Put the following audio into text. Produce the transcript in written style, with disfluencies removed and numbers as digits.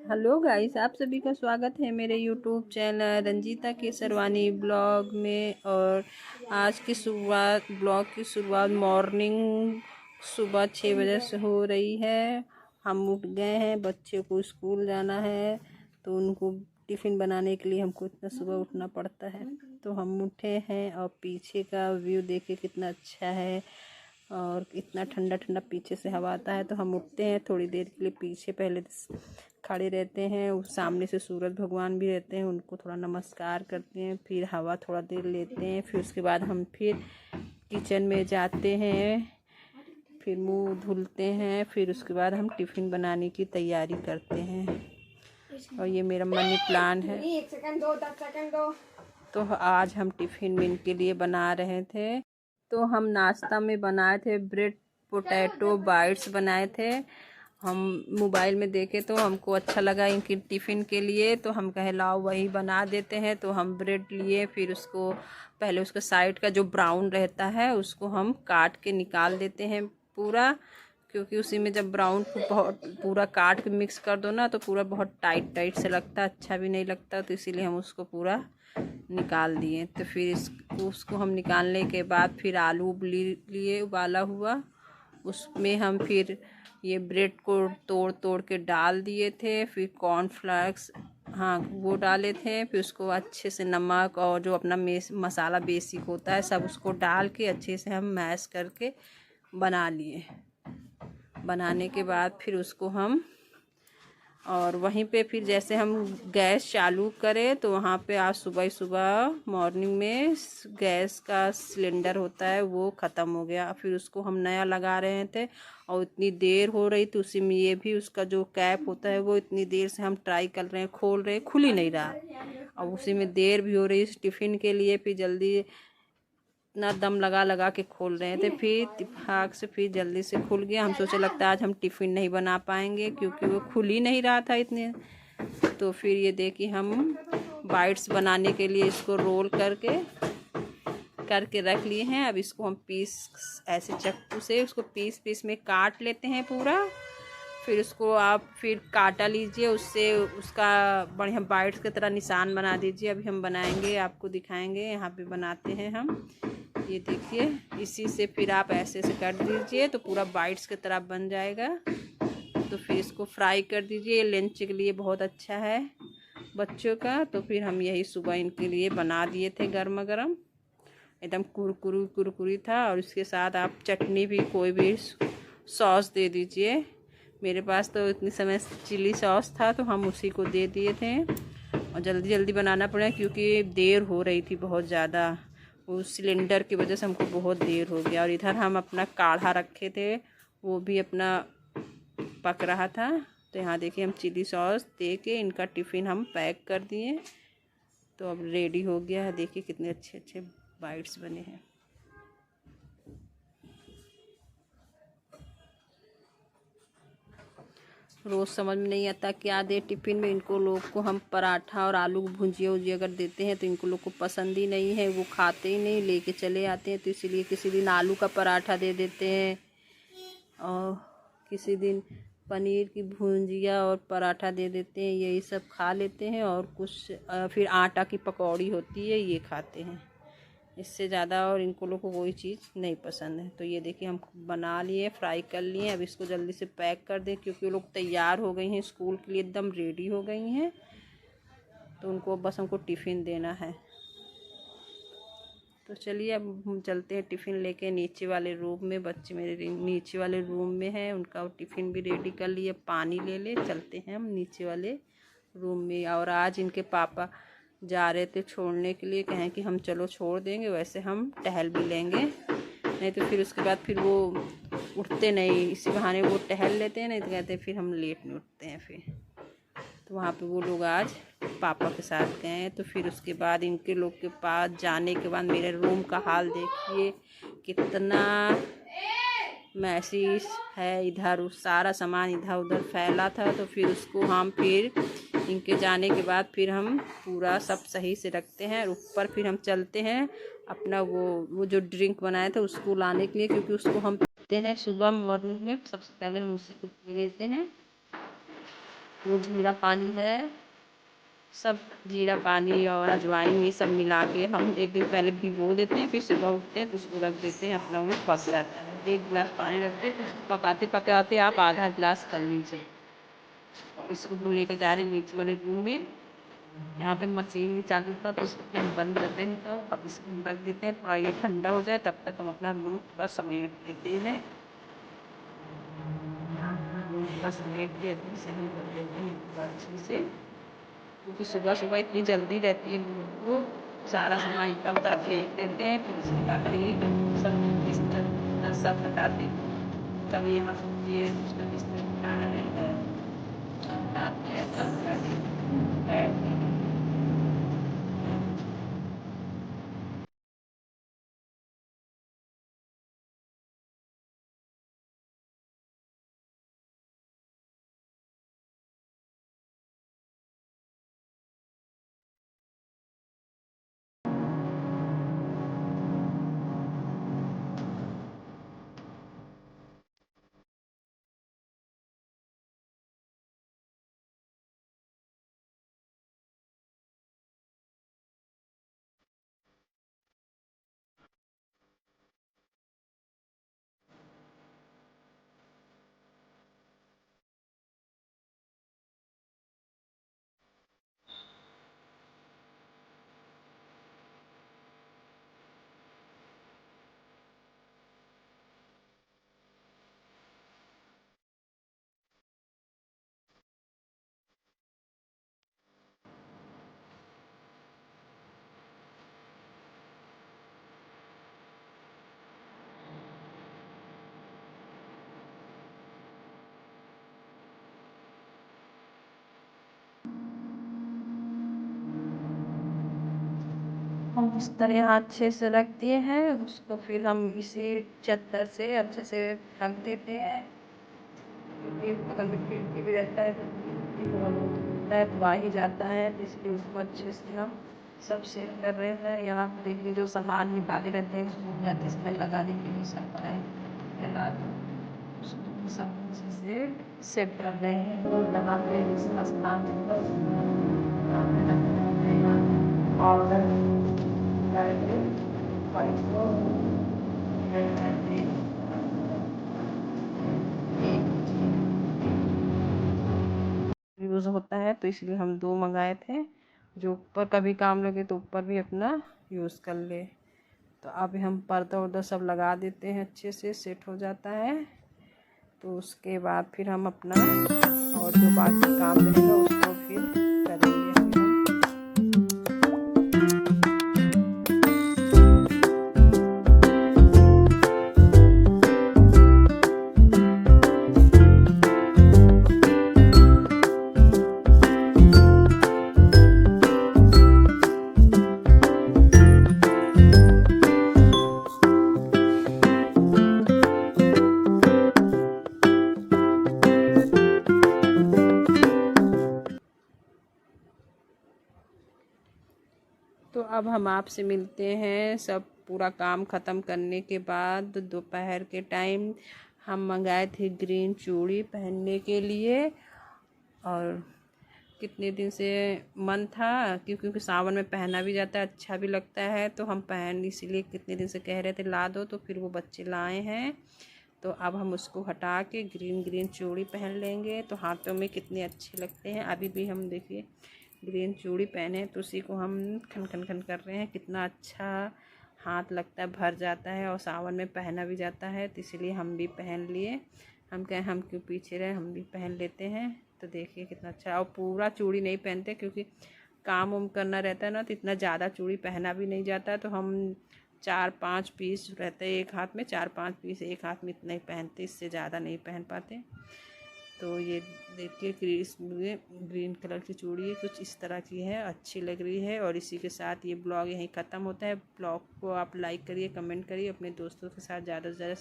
Hello guys, आप सभी का स्वागत है मेरे YouTube channel Ranjita Kesarwani blog में। और आज की शुरुआत ब्लॉग की शुरुआत मॉर्निंग सुबह 6 बजे से हो रही है। हम उठ गए हैं, बच्चे को स्कूल जाना है तो उनको टिफ़िन बनाने के लिए हमको इतना सुबह उठना पड़ता है। तो हम उठे हैं और पीछे का व्यू देखिए कितना अच्छा है और इतना ठंडा ठंडा पीछे से हवा आता है। तो हम उठते हैं, थोड़ी देर के लिए पीछे पहले खड़े रहते हैं, सामने से सूरज भगवान भी रहते हैं, उनको थोड़ा नमस्कार करते हैं, फिर हवा थोड़ा देर लेते हैं। फिर उसके बाद हम फिर किचन में जाते हैं, फिर मुंह धुलते हैं, फिर उसके बाद हम टिफ़िन बनाने की तैयारी करते हैं। और ये मेरा मनी प्लान है। 1 सेकंड दो, 10 सेकंड दो। तो आज हम टिफ़िन में इनके लिए बना रहे थे। तो हम नाश्ता में बनाए थे ब्रेड पोटैटो बाइट्स बनाए थे। हम मोबाइल में देखे तो हमको अच्छा लगा इनकी टिफ़िन के लिए, तो हम कहे लाओ वही बना देते हैं। तो हम ब्रेड लिए, फिर उसको पहले उसका साइड का जो ब्राउन रहता है उसको हम काट के निकाल देते हैं पूरा, क्योंकि उसी में जब ब्राउन को बहुत पूरा काट के मिक्स कर दो ना तो पूरा बहुत टाइट टाइट से लगता है, अच्छा भी नहीं लगता। तो इसीलिए हम उसको पूरा निकाल दिए। तो फिर उसको हम निकालने के बाद फिर आलू लिए उबाला हुआ, उसमें हम फिर ये ब्रेड को तोड़ तोड़ के डाल दिए थे। फिर कॉर्नफ्लेक्स वो डाले थे। फिर उसको अच्छे से नमक और जो अपना मसाला बेसिक होता है सब उसको डाल के अच्छे से हम मैश करके बना लिए। बनाने के बाद फिर उसको हम और वहीं पे फिर जैसे हम गैस चालू करें तो वहाँ पे आज सुबह सुबह मॉर्निंग में गैस का सिलेंडर होता है वो ख़त्म हो गया। फिर उसको हम नया लगा रहे थे और इतनी देर हो रही थी, उसी में ये भी उसका जो कैप होता है वो इतनी देर से हम ट्राई कर रहे हैं, खोल रहे, खुल ही नहीं रहा। और उसी में देर भी हो रही इस टिफ़िन के लिए। फिर जल्दी इतना दम लगा लगा के खोल रहे थे, फिर इत्तेफाक से फिर जल्दी से खुल गया। हम सोचे लगता है आज हम टिफ़िन नहीं बना पाएंगे क्योंकि वो खुल ही नहीं रहा था इतने। तो फिर ये देखिए हम बाइट्स बनाने के लिए इसको रोल करके रख लिए हैं। अब इसको हम पीस ऐसे चाकू से उसको पीस पीस में काट लेते हैं पूरा। फिर उसको आप फिर काटा लीजिए, उससे उसका बढ़िया बाइट्स की तरह निशान बना दीजिए। अभी हम बनाएंगे, आपको दिखाएंगे, यहाँ पे बनाते हैं हम। ये देखिए, इसी से फिर आप ऐसे ऐसे कर दीजिए तो पूरा बाइट्स की तरह बन जाएगा। तो फिर इसको फ्राई कर दीजिए, लंच के लिए बहुत अच्छा है बच्चों का। तो फिर हम यही सुबह इनके लिए बना दिए थे, गर्मा गर्म एकदम कुरकुरी कुरकुरी था। और उसके साथ आप चटनी भी कोई भी सॉस दे दीजिए। मेरे पास तो इतनी समय चिली सॉस था तो हम उसी को दे दिए थे। और जल्दी जल्दी बनाना पड़ा क्योंकि देर हो रही थी बहुत ज़्यादा, उस सिलेंडर की वजह से हमको बहुत देर हो गया। और इधर हम अपना काढ़ा रखे थे वो भी अपना पक रहा था। तो यहाँ देखिए हम चिली सॉस दे के इनका टिफ़िन हम पैक कर दिए। तो अब रेडी हो गया है, देखिए कितने अच्छे अच्छे बाइट्स बने हैं। रोज़ समझ में नहीं आता क्या दे टिफ़िन में। इनको लोग को हम पराठा और आलू की भुजिया उजिया अगर देते हैं तो इनको लोग को पसंद ही नहीं है, वो खाते ही नहीं, लेके चले आते हैं। तो इसीलिए किसी दिन आलू का पराठा दे देते हैं और किसी दिन पनीर की भुजिया और पराठा दे देते हैं, यही सब खा लेते हैं। और कुछ फिर आटा की पकौड़ी होती है ये खाते हैं, इससे ज़्यादा और इनको लोग को कोई चीज़ नहीं पसंद है। तो ये देखिए हम बना लिए, फ्राई कर लिए। अब इसको जल्दी से पैक कर दें क्योंकि वो लोग तैयार हो गई हैं स्कूल के लिए, एकदम रेडी हो गई हैं। तो उनको बस हमको टिफ़िन देना है। तो चलिए अब हम चलते हैं टिफ़िन लेके नीचे वाले रूम में। बच्चे मेरे नीचे वाले रूम में हैं, उनका टिफ़िन भी रेडी कर लिए। पानी ले चलते हैं हम नीचे वाले रूम में। और आज इनके पापा जा रहे थे छोड़ने के लिए, कहें कि हम चलो छोड़ देंगे, वैसे हम टहल भी लेंगे, नहीं तो फिर उसके बाद फिर वो उठते नहीं। इसी बहाने वो टहल लेते हैं, नहीं तो कहते फिर हम लेट में उठते हैं। फिर तो वहाँ पे वो लोग आज पापा के साथ गए हैं। तो फिर उसके बाद इनके लोग के पास जाने के बाद मेरे रूम का हाल देखिए कितना मैसिस है। इधर सारा सामान इधर उधर फैला था। तो फिर उसको हम फिर इनके जाने के बाद फिर हम पूरा सब सही से रखते हैं। ऊपर फिर हम चलते हैं अपना वो जो ड्रिंक बनाए थे उसको लाने के लिए, क्योंकि उसको हम पीते हैं सुबह मॉर्निंग में। सबसे पहले हम उसी को पी लेते हैं। वो जीरा पानी है, सब जीरा पानी और अजवाइन ये सब मिला के हम एक दिन पहले भिगो देते हैं, फिर सुबह उठते हैं तो उसको रख देते हैं, अपना में पक जाता है। 1 गिलास पानी रखते पकाते पकाते आप आधा गिलास कर लीजिए। इसको धो लेकर जा रहे नीचे वाले रूम में। यहाँ पे मशीन चालू था तो उसको हम बंद कर दें, तो अब इसको रख देते हैं थोड़ा ये ठंडा हो जाए, तब तक हम अपना दूध का समेट देते हैं। दूध समेट के अच्छे से हम कर देते हैं अच्छे से, क्योंकि सुबह सुबह इतनी जल्दी रहती है दूध को सारा सामान कम तक फेंक देते हैं, फिर उसके सब बिस्तर सब हटाते हैं। तब यहाँ ये उसका बिस्तर उठाना रहता है, हम इस तरह अच्छे से रख दिए हैं। उसको फिर हम इसी चद्दर से अच्छे से ढक देते हैं, क्योंकि बगल में खिड़की भी रहता है तो आ ही जाता है, इसलिए उसको अच्छे से हम सब सेट कर रहे हैं। यहाँ पे देखिए जो सामान निकाले रहते हैं उसको जाते समय लगाने के लिए सकता है, उसको सब अच्छे से सेट कर रहे हैं और लगा के इसका सामान यूज़ होता है, तो इसलिए हम 2 मंगाए थे, जो ऊपर कभी काम लगे तो ऊपर भी अपना यूज़ कर ले। तो अभी हम पर्दा वर्दा सब लगा देते हैं, अच्छे से सेट हो जाता है। तो उसके बाद फिर हम अपना और जो बाकी काम रहेगा उसको फिर करेंगे। तो अब हम आपसे मिलते हैं सब पूरा काम ख़त्म करने के बाद। दोपहर के टाइम हम मंगाए थे ग्रीन चूड़ी पहनने के लिए, और कितने दिन से मन था, क्योंकि सावन में पहना भी जाता है, अच्छा भी लगता है, तो हम पहन इसीलिए कितने दिन से कह रहे थे ला दो, तो फिर वो बच्चे लाए हैं। तो अब हम उसको हटा के ग्रीन चूड़ी पहन लेंगे, तो हाथों में कितने अच्छे लगते हैं। अभी भी हम देखिए ग्रीन चूड़ी पहने तो उसी को हम खन खन खन कर रहे हैं, कितना अच्छा हाथ लगता है, भर जाता है, और सावन में पहना भी जाता है, तो इसलिए हम भी पहन लिए। हम कहें हम क्यों पीछे रहे, हम भी पहन लेते हैं। तो देखिए कितना अच्छा, और पूरा चूड़ी नहीं पहनते क्योंकि काम उम करना रहता है ना, तो इतना ज़्यादा चूड़ी पहना भी नहीं जाता है, तो हम 4-5 पीस रहते हैं एक हाथ में, 4-5 पीस एक हाथ में, इतना ही पहनते, इससे ज़्यादा नहीं पहन पाते। तो ये देखिए इसमें ग्रीन कलर की चूड़ी है, कुछ इस तरह की है, अच्छी लग रही है। और इसी के साथ ये ब्लॉग यहीं ख़त्म होता है। ब्लॉग को आप लाइक करिए, कमेंट करिए, अपने दोस्तों के साथ ज़्यादा से ज़्यादा